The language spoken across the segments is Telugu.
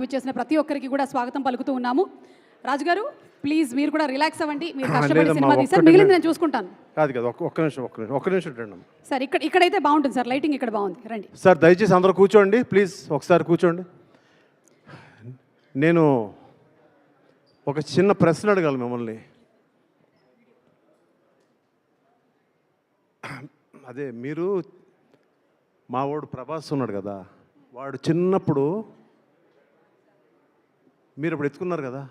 వచ్చేసిన ప్రతి ఒక్కరికి కూడా స్వాగతం పలుకుతూ ఉన్నాము. రాజు గారు ప్లీజ్ మీరు కూడా రిలాక్స్ అవ్వండి. మీరు కష్టపడి సినిమా తీశారు, మిగిలింది నేను చూసుకుంటాను. కాదు ఒక్క నిమిషం రండి సార్. ఇక్కడైతే బాగుంటుంది సార్, లైటింగ్ ఇక్కడ బాగుంది. రండి సార్, దయచేసి అందరూ కూర్చోండి ప్లీజ్, ఒకసారి కూర్చోండి. నేను ఒక చిన్న ప్రశ్న అడగాలి మిమ్మల్ని. అదే మీరు మా వాడు ప్రభాస్ ఉన్నాడు కదా, వాడు చిన్నప్పుడు మీరు ఇప్పుడు ఎత్తుకున్నారు కదా.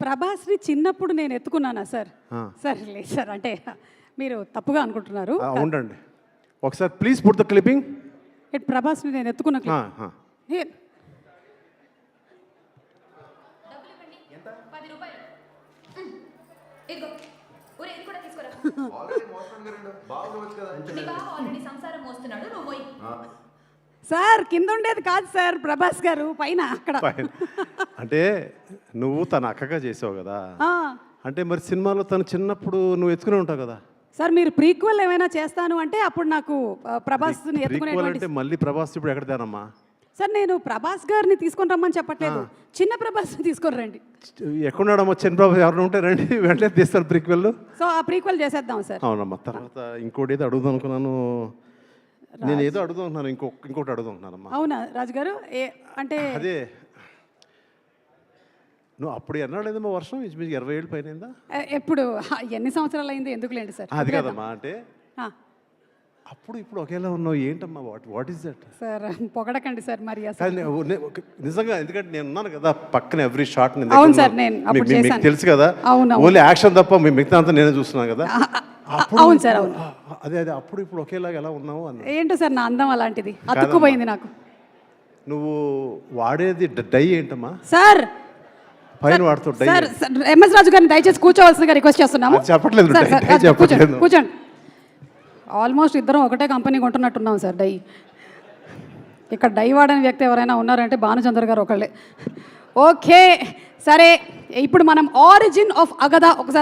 ప్రభాస్ని చిన్నప్పుడు నేను ఎత్తుకున్నానా సార్? సార్ లేదు సార్, అంటే మీరు తప్పుగా అనుకుంటున్నారు. ఉండండి ఒకసారి ప్లీజ్ పుట్ ద క్లిప్పింగ్. ప్రభాస్ని నేను ఎత్తుకున్న సార్ కింద ఉండేది కాదు సార్, ప్రభాస్ గారు పైన అక్కడ. అంటే నువ్వు తన అక్కగా చేసావు కదా, అంటే మరి సినిమాలో తను చిన్నప్పుడు నువ్వు ఎత్తుకునే ఉంటావు కదా సార్. మీరు ప్రీక్వెల్ ఏమైనా చేస్తాను అంటే అప్పుడు నాకు ప్రభాస్ అంటే మళ్ళీ ప్రభాస్ ఇప్పుడు ఎక్కడదానమ్మా సార్? నేను ప్రభాస్ గారిని తీసుకొని రమ్మని చెప్పట్లేదు, చిన్న ప్రభాస్ని తీసుకొని రండి. ఎక్కడున్నాడమ్మా చిన్న ప్రభాస్? ఎవరైనా ఉంటే రండి, వెంటనే తీస్తారు ప్రీక్వెల్. సో ఆ ప్రీక్వెల్ చేసేద్దాం సార్. అవునమ్మా. తర్వాత ఇంకోటి ఏదో అడుగుదాం అనుకున్నాను, నేను ఏదో అడుగుతున్నాను, ఇంకోటి అడుగుతున్నానమ్మా. అవునా రాజుగారు? అంటే అదే నువ్వు అప్పుడు ఎన్నాడేదమ్మా వర్షం? ఇంచుమించు 20 ఏళ్ళు పైన ఎప్పుడు ఎన్ని సంవత్సరాలు అయింది? ఎందుకులేండి సార్. అది కదమ్మా, అంటే అప్పుడు ఇప్పుడు ఒకేలా ఉన్నావు ఏంటమ్మా? What is that sir? పొగడకండి సార్ మరి నిజంగా, ఎందుకంటే నేను ఉన్నాను కదా పక్కన ఎవ్రీ షాట్. అవును సార్, నేను మీకు తెలుసు కదా, ఓన్లీ యాక్షన్ తప్ప మిగతా అంతా నేనే చూస్తున్నాను కదా. అవును సార్, అవును. అదే అప్పుడు ఇప్పుడు ఒకేలాగా ఎలా ఉన్నావు అన్న. ఏంటో సార్ నా అందం అలాంటిది, అతుక్కుపోయింది నాకు. నువ్వు వాడేది డై ఏంటమ్మా సార్? పైన వాడుతూ డై. సార్ ఎంఎస్ రాజు గారిని దయచేసి కూర్చోవలసిందిగా రిక్వెస్ట్ చేస్తున్నాము. చెప్పట్లేదు, కూర్చోండి. ఆల్మోస్ట్ ఇద్దరం ఒకటే కంపెనీ కొంటున్నట్టున్నాం సార్. డై ఇక్కడ డై వాడని వ్యక్తి ఎవరైనా ఉన్నారంటే భానుచంద్ర గారు ఒకళ్ళే. ఓకే సరే, ఇప్పుడు మనం ఆరిజిన్ ఆఫ్ అగదా ఒకసారి